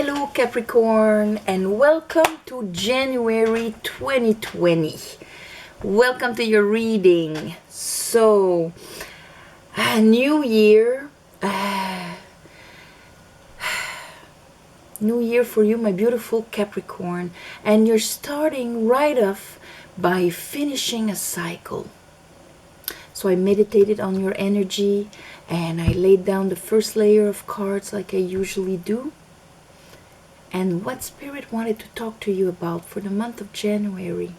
Hello Capricorn, and welcome to January 2020. Welcome to your reading. So, new year. New year for you, my beautiful Capricorn. And you're starting right off by finishing a cycle. So I meditated on your energy and I laid down the first layer of cards like I usually do. And what Spirit wanted to talk to you about for the month of January.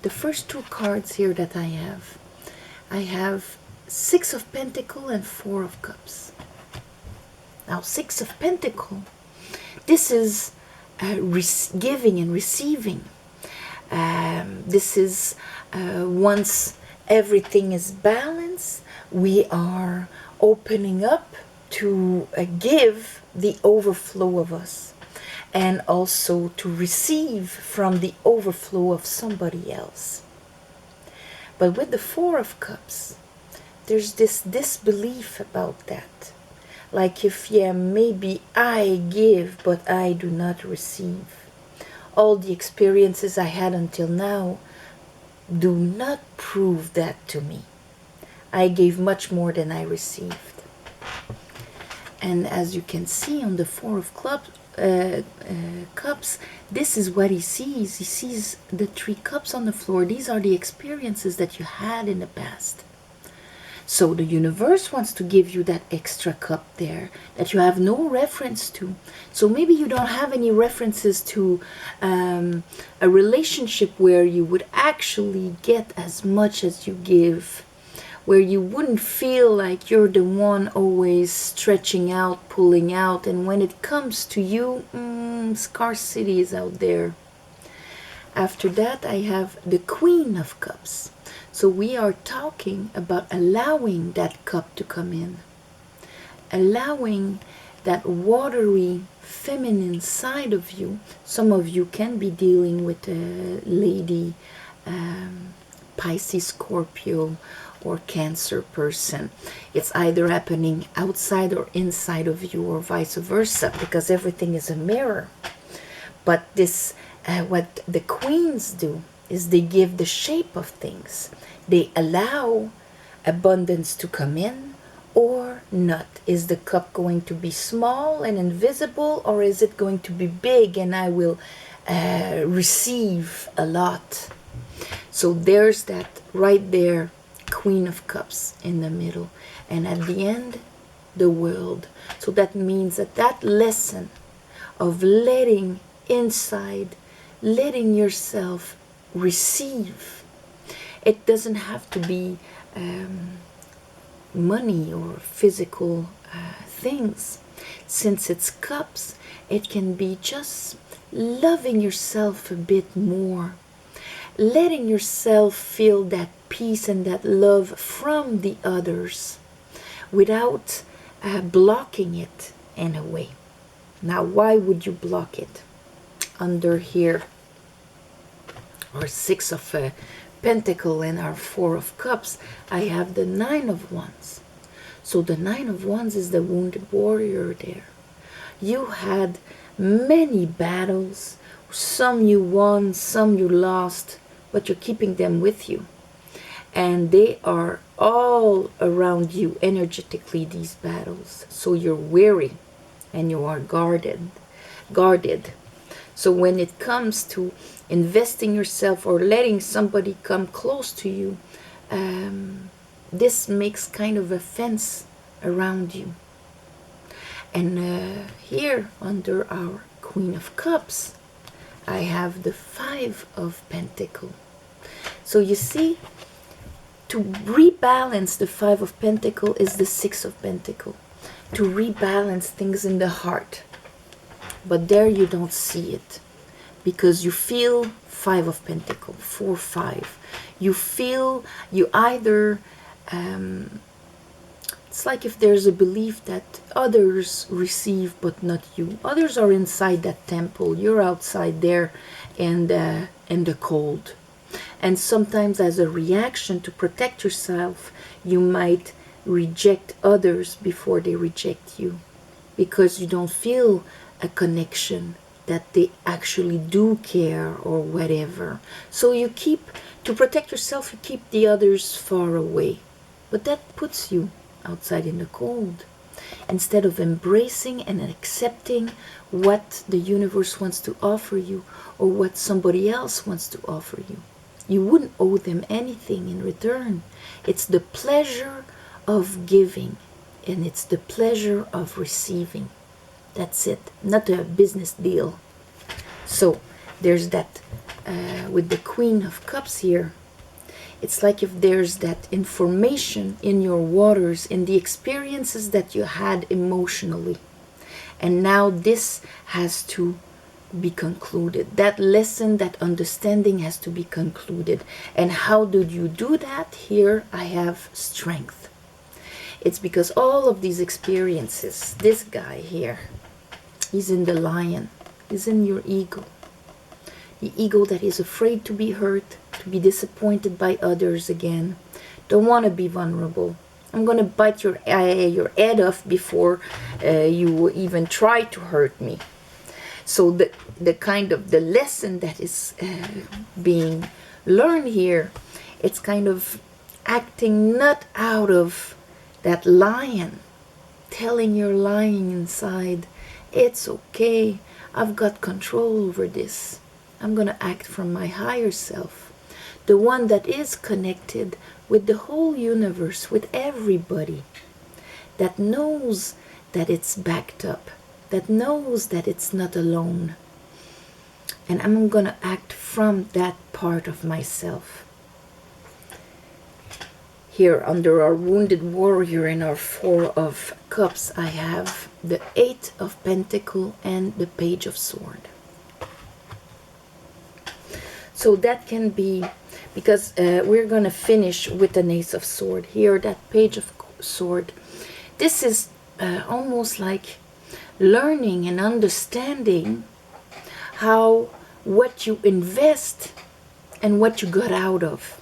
The first two cards here that I have Six of Pentacles and Four of Cups. Now, Six of Pentacles, this is giving and receiving. This is once everything is balanced, we are opening up to give the overflow of us, and also to receive from the overflow of somebody else. But with the Four of Cups, there's this disbelief about that. Like if, yeah, maybe I give, but I do not receive. All the experiences I had until now do not prove that to me. I gave much more than I received. And as you can see on the Four of Cups, this is what he sees. He sees the three cups on the floor. These are the experiences that you had in the past. So the universe wants to give you that extra cup there that you have no reference to. So maybe you don't have any references to a relationship where you would actually get as much as you give, where you wouldn't feel like you're the one always stretching out, pulling out, and when it comes to you, scarcity is out there. After that, I have the Queen of Cups. So we are talking about allowing that cup to come in. Allowing that watery, feminine side of you. Some of you can be dealing with a lady, Pisces, Scorpio, or Cancer person. It's either happening outside or inside of you, or vice versa, because everything is a mirror. But this, what the queens do is they give the shape of things. They allow abundance to come in or not. Is the cup going to be small and invisible, or is it going to be big and I will receive a lot? So there's that right there, Queen of Cups in the middle, and at the end, the world. So that means that lesson of letting inside, letting yourself receive. It doesn't have to be money or physical things. Since it's cups, it can be just loving yourself a bit more, letting yourself feel that peace and that love from the others without blocking it in a way. Now, why would you block it? Under here, our Six of Pentacles and our Four of Cups, I have the Nine of Wands. So the Nine of Wands is the wounded warrior there. You had many battles. Some you won, some you lost, but you're keeping them with you. And they are all around you energetically, these battles. So you're weary and you are guarded. So when it comes to investing yourself or letting somebody come close to you, this makes kind of a fence around you. And here under our Queen of Cups, I have the Five of Pentacles. So you see, to rebalance the Five of Pentacles is the Six of Pentacles. To rebalance things in the heart. But there you don't see it. Because you feel Five of Pentacles, 4, 5. You feel you either, it's like if there's a belief that others receive but not you. Others are inside that temple. You're outside there in the cold. And sometimes as a reaction to protect yourself, you might reject others before they reject you. Because you don't feel a connection, that they actually do care or whatever. So you keep, to protect yourself, you keep the others far away. But that puts you outside in the cold. Instead of embracing and accepting what the universe wants to offer you, or what somebody else wants to offer you. You wouldn't owe them anything in return. It's the pleasure of giving, and it's the pleasure of receiving. That's it. Not a business deal. So there's that with the Queen of Cups here. It's like if there's that information in your waters, in the experiences that you had emotionally. And now this has to be concluded. That lesson, that understanding has to be concluded. And how did you do that? Here I have strength. It's because all of these experiences, this guy here, he's in the lion, he's in your ego. The ego that is afraid to be hurt, to be disappointed by others again. Don't want to be vulnerable. I'm going to bite your head off before you even try to hurt me. So the kind of the lesson that is being learned here, it's kind of acting not out of that lion, telling your lion inside, it's okay, I've got control over this. I'm going to act from my higher self, the one that is connected with the whole universe, with everybody, that knows that it's backed up, that knows that it's not alone. And I'm going to act from that part of myself. Here under our wounded warrior in our Four of Cups, I have the Eight of Pentacles and the Page of Sword. So that can be, because we're going to finish with an Ace of Sword. Here, that Page of Sword. This is almost like learning and understanding how what you invest and what you got out of,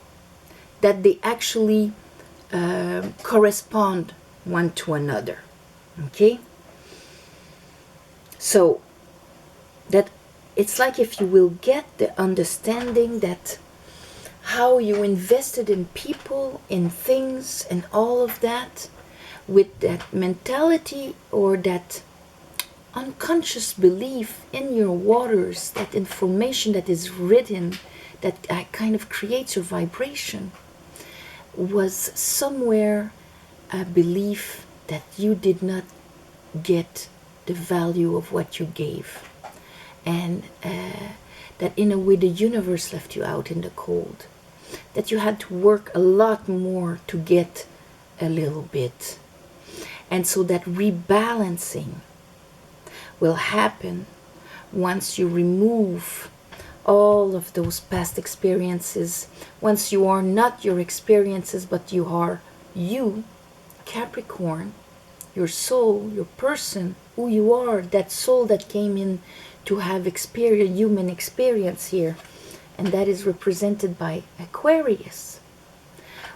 that they actually correspond one to another. Okay? So that it's like if you will get the understanding that how you invested in people, in things, and all of that, with that mentality or that unconscious belief in your waters, that information that is written, that kind of creates your vibration, was somewhere a belief that you did not get the value of what you gave. And that in a way the universe left you out in the cold. That you had to work a lot more to get a little bit. And so that rebalancing will happen once you remove all of those past experiences. Once you are not your experiences, but you are you, Capricorn, your soul, your person, who you are, that soul that came in to have experience, human experience here. And that is represented by Aquarius,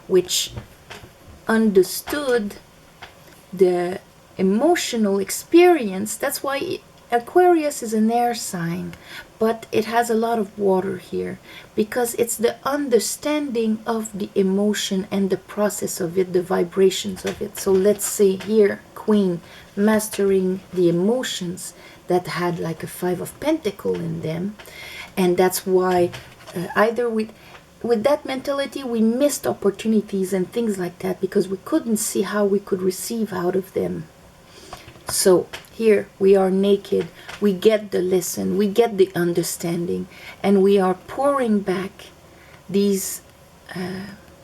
which understood the emotional experience. That's why Aquarius is an air sign, but it has a lot of water here, because it's the understanding of the emotion and the process of it, the vibrations of it. So let's say here, Queen, mastering the emotions that had like a Five of Pentacles in them. And that's why either with that mentality we missed opportunities and things like that, because we couldn't see how we could receive out of them. So here we are naked, we get the lesson, we get the understanding, and we are pouring back these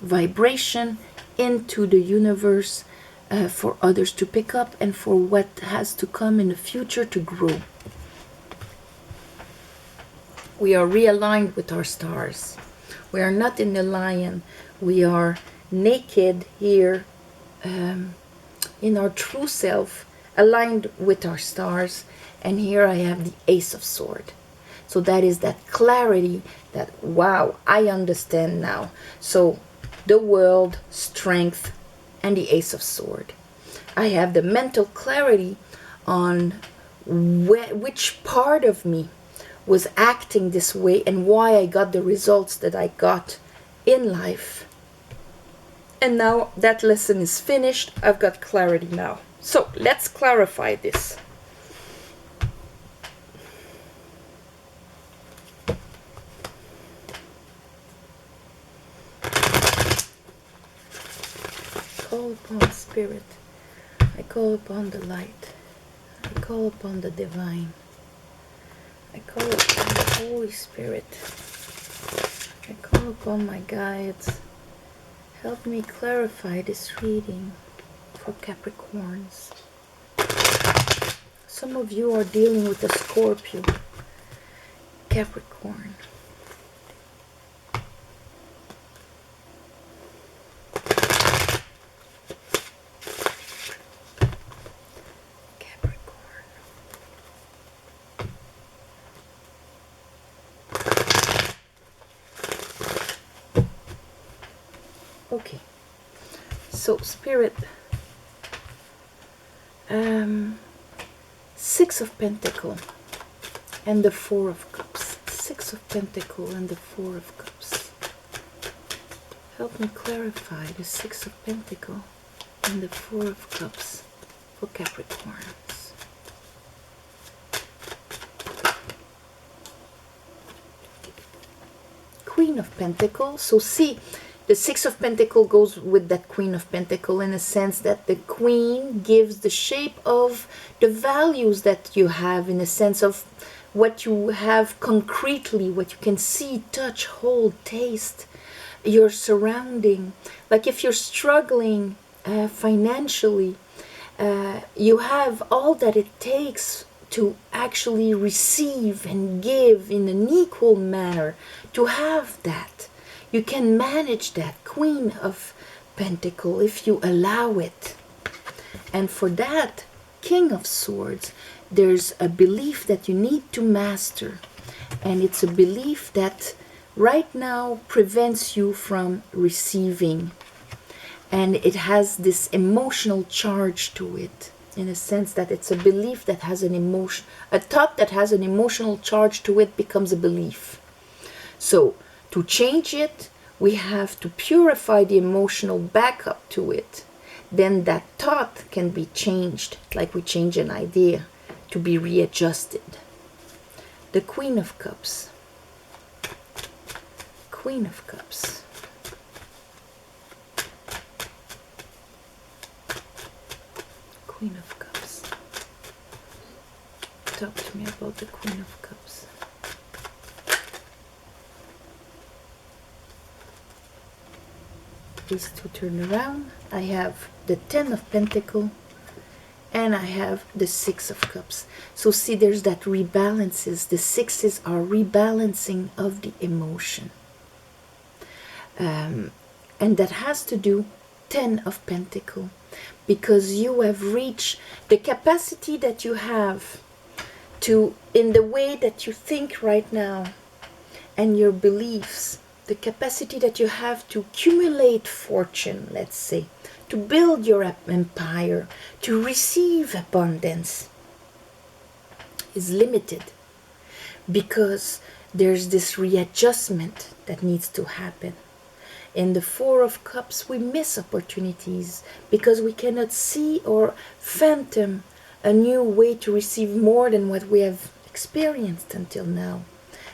vibration into the universe for others to pick up, and for what has to come in the future to grow. We are realigned with our stars. We are not in the lion. We are naked here in our true self, aligned with our stars. And here I have the Ace of Sword. So that is that clarity that, wow, I understand now. So the world, strength, and the Ace of Sword. I have the mental clarity on which part of me was acting this way and why I got the results that I got in life. And now that lesson is finished. I've got clarity now. So let's clarify this. Call upon Spirit. I call upon the light. I call upon the divine. I call upon the Holy Spirit. I call upon my guides. Help me clarify this reading for Capricorns. Some of you are dealing with a Scorpio. Capricorn. Okay, so Spirit, Six of Pentacles and the Four of Cups. Six of Pentacles and the Four of Cups. Help me clarify the Six of Pentacles and the Four of Cups for Capricorns. Queen of Pentacles. So see, the Six of Pentacles goes with that Queen of Pentacles in a sense that the Queen gives the shape of the values that you have, in a sense of what you have concretely, what you can see, touch, hold, taste, your surrounding. Like if you're struggling financially, you have all that it takes to actually receive and give in an equal manner, to have that. You can manage that Queen of Pentacles if you allow it. And for that King of Swords, there's a belief that you need to master. And it's a belief that right now prevents you from receiving. And it has this emotional charge to it, in a sense that it's a belief that has an emotion. A thought that has an emotional charge to it becomes a belief. So to change it, we have to purify the emotional backup to it. Then that thought can be changed, like we change an idea, to be readjusted. The Queen of Cups. Queen of Cups. Queen of Cups. Talk to me about the Queen of Cups. These two turn around. I have the Ten of Pentacles and I have the Six of Cups. So see, there's that rebalances. The sixes are rebalancing of the emotion. And that has to do Ten of Pentacles, because you have reached the capacity that you have to, in the way that you think right now and your beliefs, the capacity that you have to accumulate fortune, let's say, to build your empire, to receive abundance, is limited, because there's this readjustment that needs to happen. In the Four of Cups, we miss opportunities because we cannot see or fathom a new way to receive more than what we have experienced until now.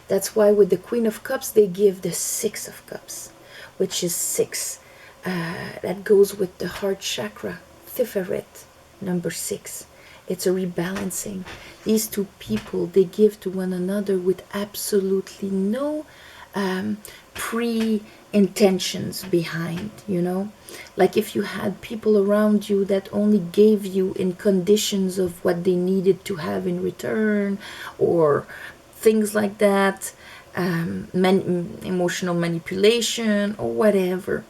That's why with the Queen of Cups, they give the Six of Cups, which is 6. That goes with the heart chakra, Tiferet, number 6. It's a rebalancing. These two people, they give to one another with absolutely no pre-intentions behind, you know. Like if you had people around you that only gave you in conditions of what they needed to have in return, or things like that, emotional manipulation or whatever.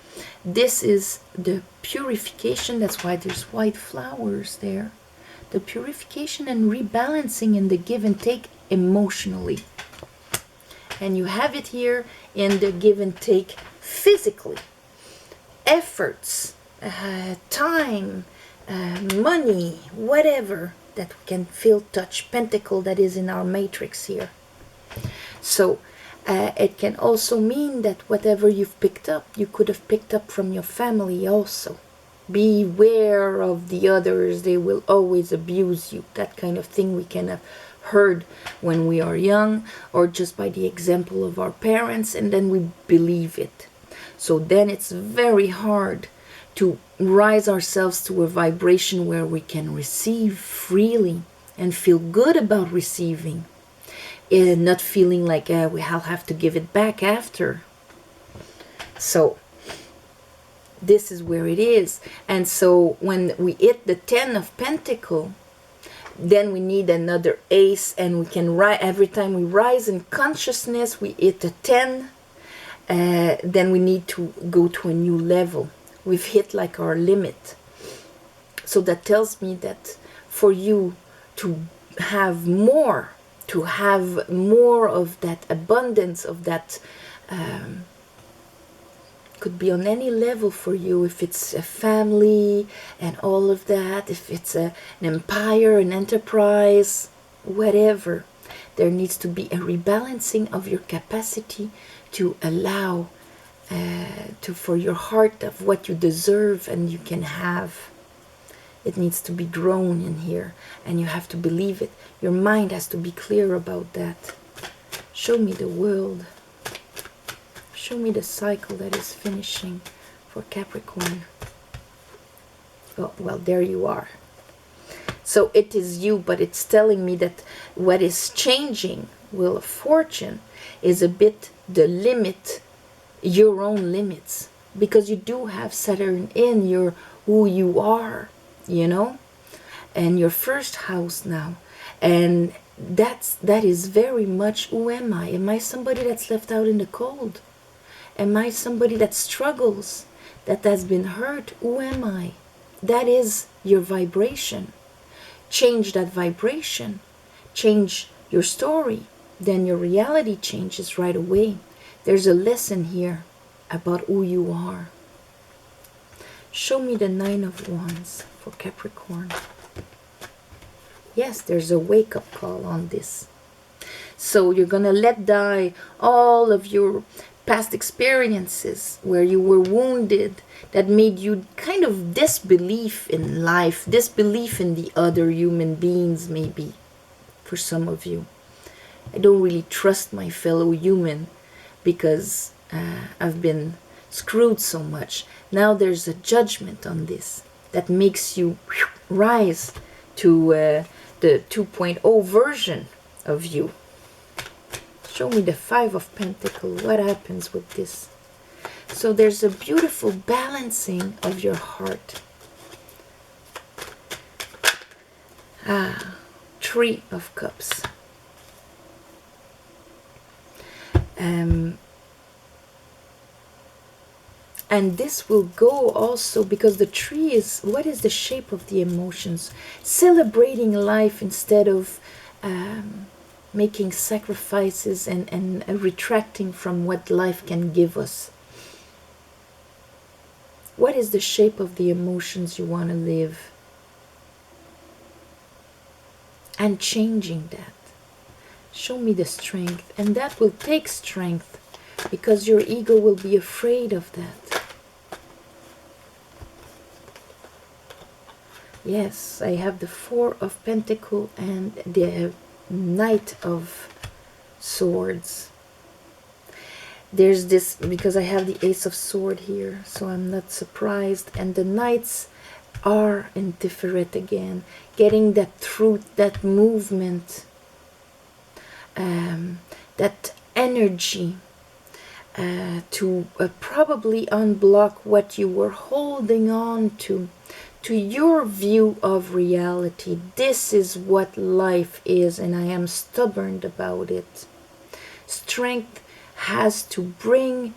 This is the purification. That's why there's white flowers there. The purification and rebalancing in the give and take emotionally. And you have it here in the give and take physically. Efforts, time, money, whatever. that we can feel, touch, pentacle that is in our matrix here. So it can also mean that whatever you've picked up, you could have picked up from your family also. Beware of the others, they will always abuse you. That kind of thing we can have heard when we are young, or just by the example of our parents, and then we believe it. So then it's very hard to rise ourselves to a vibration where we can receive freely and feel good about receiving, and not feeling like we'll have to give it back after. So this is where it is. And so when we hit the 10 of Pentacle, then we need another ace, and we can every time we rise in consciousness, we hit a 10. Then we need to go to a new level. We've hit like our limit. So that tells me that for you to have more of that abundance, of that, could be on any level for you, if it's a family and all of that, if it's an empire, an enterprise, whatever, there needs to be a rebalancing of your capacity to allow for your heart of what you deserve and you can have. It needs to be grown in here, and you have to believe it. Your mind has to be clear about that. Show me the world. Show me the cycle that is finishing for Capricorn. Oh, well, there you are. So it is you, but it's telling me that what is changing, Wheel of Fortune, is a bit the limit, your own limits. Because you do have Saturn in your who you are, you know, and your first house now. And that is very much, who am I? Am I somebody that's left out in the cold? Am I somebody that struggles, that has been hurt? Who am I? That is your vibration. Change that vibration. Change your story. Then your reality changes right away. There's a lesson here about who you are. Show me the 9 of Wands for Capricorn. Yes, there's a wake-up call on this. So you're going to let die all of your past experiences where you were wounded, that made you kind of disbelief in life, disbelief in the other human beings, maybe, for some of you. I don't really trust my fellow human because I've been screwed so much. Now there's a judgment on this that makes you rise to the 2.0 version of you. Show me the 5 of Pentacles. What happens with this? So there's a beautiful balancing of your heart. 3 of Cups. And this will go also because the tree is, what is the shape of the emotions? Celebrating life instead of making sacrifices and retracting from what life can give us. What is the shape of the emotions you want to live? And changing that. Show me the strength. And that will take strength because your ego will be afraid of that. Yes, I have the 4 of Pentacles and the Knight of Swords. There's this, because I have the Ace of Swords here, so I'm not surprised. And the Knights are in Tiferet again, getting that truth, that movement, that energy to probably unblock what you were holding on to your view of reality. This is what life is, and I am stubborn about it. Strength has to bring,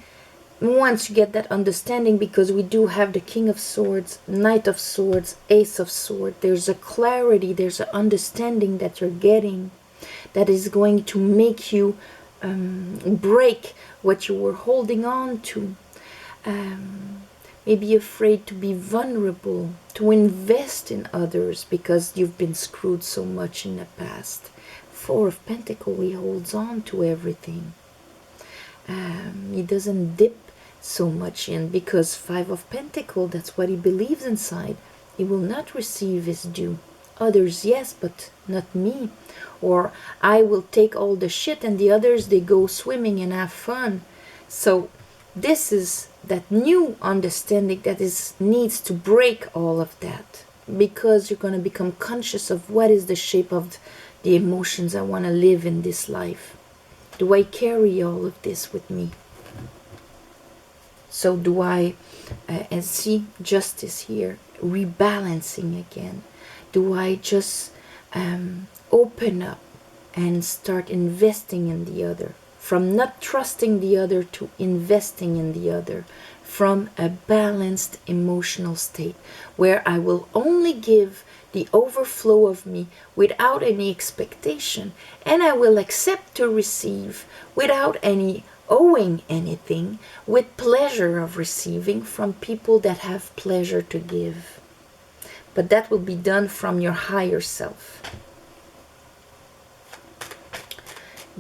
once you get that understanding, because we do have the King of Swords, Knight of Swords, Ace of Swords, there's a clarity, there's an understanding that you're getting that is going to make you break what you were holding on to. maybe afraid to be vulnerable, to invest in others because you've been screwed so much in the past. Four of Pentacles, he holds on to everything. He doesn't dip so much in, because Five of Pentacles, that's what he believes inside. He will not receive his due. Others, yes, but not me. Or I will take all the shit and the others, they go swimming and have fun. So this is that new understanding that needs to break all of that, because you're going to become conscious of what is the shape of the emotions I want to live in this life. Do I carry all of this with me? So do I, and see justice here, rebalancing again. Do I just open up and start investing in the other? From not trusting the other to investing in the other. From a balanced emotional state where I will only give the overflow of me without any expectation, and I will accept to receive without any owing anything, with pleasure of receiving from people that have pleasure to give. But that will be done from your higher self.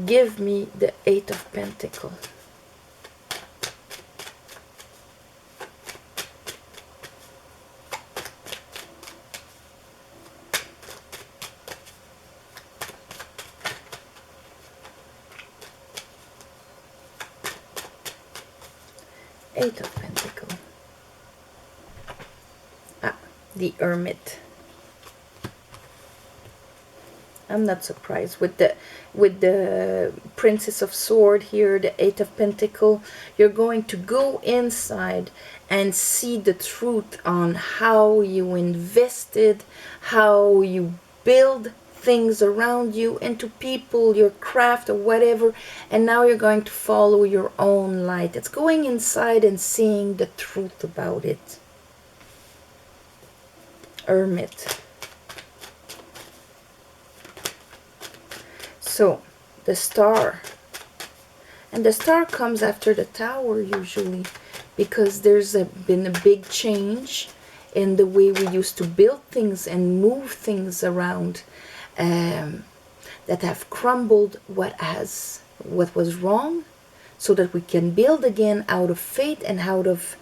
Give me the Eight of Pentacles. Eight of Pentacles. The Hermit. I'm not surprised with the Princess of Swords here, the Eight of Pentacles. You're going to go inside and see the truth on how you invested, how you build things around you, into people, your craft or whatever, and now you're going to follow your own light. It's going inside and seeing the truth about it. Hermit. So the Star, and the Star comes after the Tower usually, because there's been a big change in the way we used to build things and move things around, that have crumbled what was wrong, so that we can build again out of faith and out of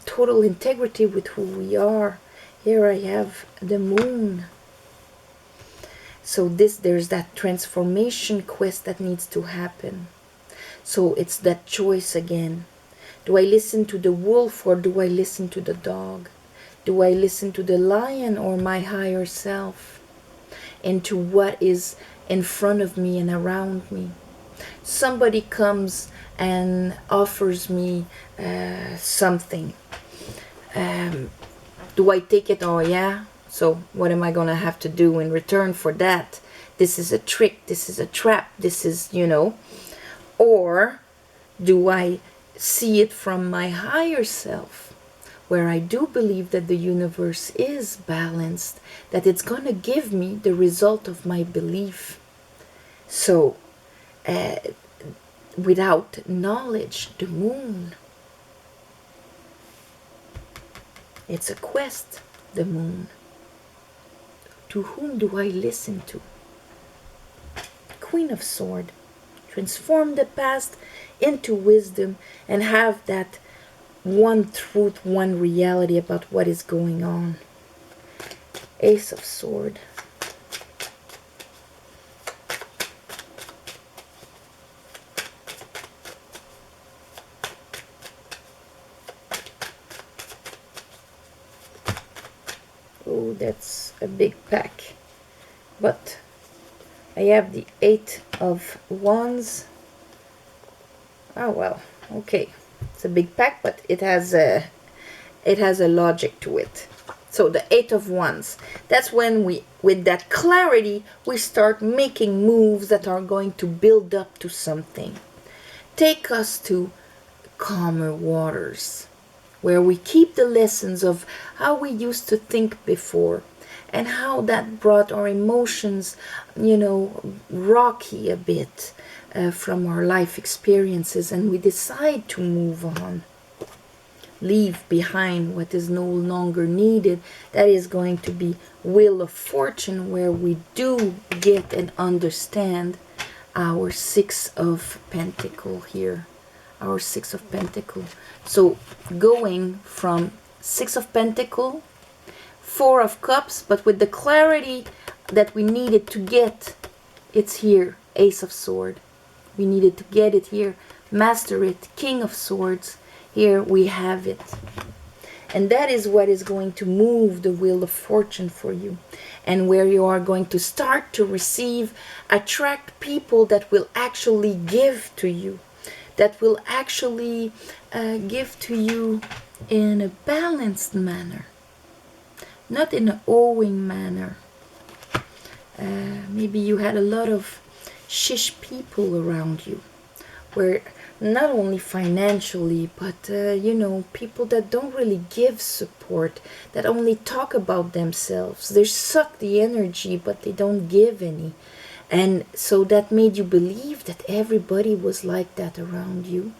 total integrity with who we are. Here I have the Moon. So there's that transformation quest that needs to happen. So it's that choice again. Do I listen to the wolf or do I listen to the dog? Do I listen to the lion or my higher self? And to what is in front of me and around me. Somebody comes and offers me something. Do I take it? Oh yeah, so what am I gonna have to do in return for that? This is a trick, this is a trap, this is, you know. Or do I see it from my higher self, where I do believe that the universe is balanced, that it's gonna give me the result of my belief. So without knowledge, the Moon, it's a quest, the Moon. To whom do I listen to? Queen of Swords. Transform the past into wisdom and have that one truth, one reality about what is going on. Ace of Swords. Oh, that's a big pack. But I have the Eight of Wands. Oh well, okay. It's a big pack, but it has a logic to it. So the Eight of Wands. That's when we, with that clarity, we start making moves that are going to build up to something. Take us to calmer waters, where we keep the lessons of how we used to think before, and how that brought our emotions, you know, rocky a bit from our life experiences, and we decide to move on. leave behind what is no longer needed. That is going to be Wheel of Fortune, where we do get and understand our Six of Pentacles here. Our Six of Pentacles. So going from Six of Pentacles, Four of Cups, but with the clarity that we needed to get, it's here. Ace of Swords. We needed to get it here. Master it. King of Swords. Here we have it. And that is what is going to move the Wheel of Fortune for you. And where you are going to start to receive, attract people that will actually give to you. That will actually give to you in a balanced manner. Not in an owing manner. Maybe you had a lot of shish people around you, where not only financially, but you know, people that don't really give support, that only talk about themselves. They suck the energy, but they don't give any. And so that made you believe that everybody was like that around you.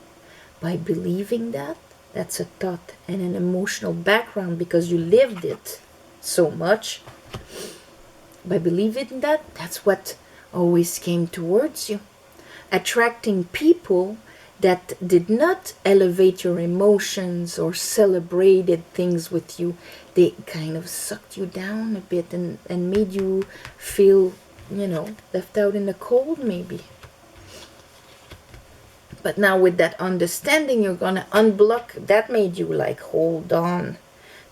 By believing that, that's a thought and an emotional background, because you lived it so much. By believing that, that's what always came towards you. Attracting people that did not elevate your emotions or celebrated things with you. They kind of sucked you down a bit and made you feel, you know, left out in the cold maybe. But now with that understanding, you're going to unblock. That made you like hold on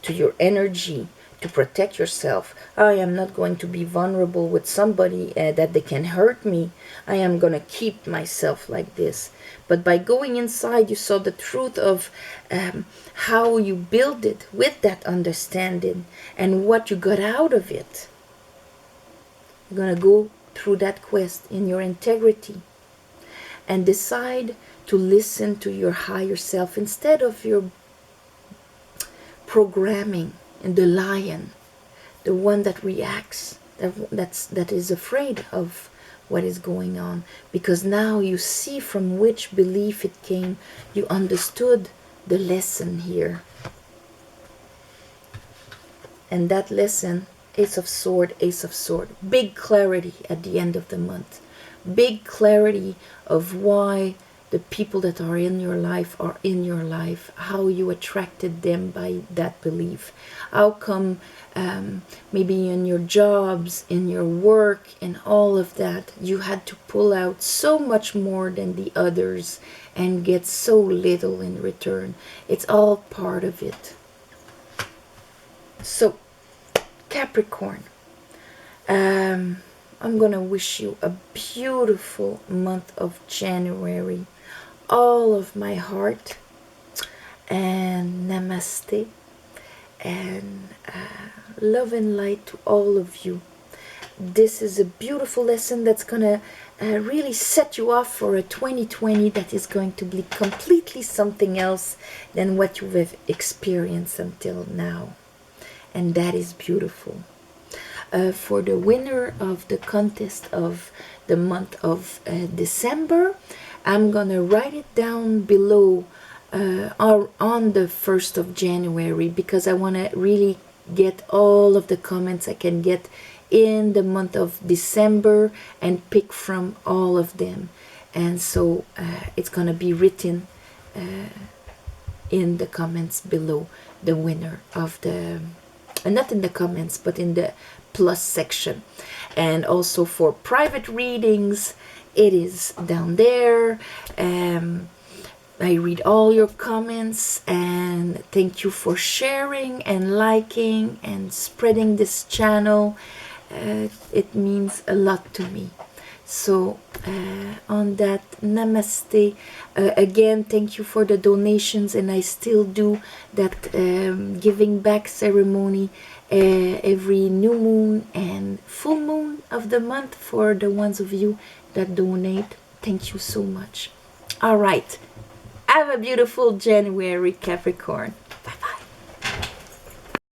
to your energy to protect yourself. I am not going to be vulnerable with somebody that they can hurt me. I am going to keep myself like this. But by going inside, you saw the truth of how you build it with that understanding and what you got out of it. You're going to go through that quest in your integrity and decide to listen to your higher self instead of your programming. And the lion, the one that reacts, that is afraid of what is going on. Because now you see from which belief it came. You understood the lesson here. And that lesson, Ace of Swords, Ace of Swords. Big clarity at the end of the month. Big clarity of why the people that are in your life are in your life, how you attracted them by that belief. How come maybe in your jobs, in your work, in all of that, you had to pull out so much more than the others and get so little in return. It's all part of it. So, Capricorn, I'm going to wish you a beautiful month of January. All of my heart, and namaste, and love and light to all of you. This is a beautiful lesson that's gonna really set you off for a 2020 that is going to be completely something else than what you've experienced until now, and that is beautiful. For the winner of the contest of the month of December, I'm gonna write it down below on the 1st of January, because I want to really get all of the comments I can get in the month of December and pick from all of them. And so it's gonna be written in the comments below, the winner of the not in the comments but in the plus section. And also for private readings, it is down there. I read all your comments, and thank you for sharing and liking and spreading this channel. It means a lot to me. So on that, namaste. Again, thank you for the donations, and I still do that giving back ceremony every new moon and full moon of the month for the ones of you that donate. Thank you so much. All right, have a beautiful January, Capricorn.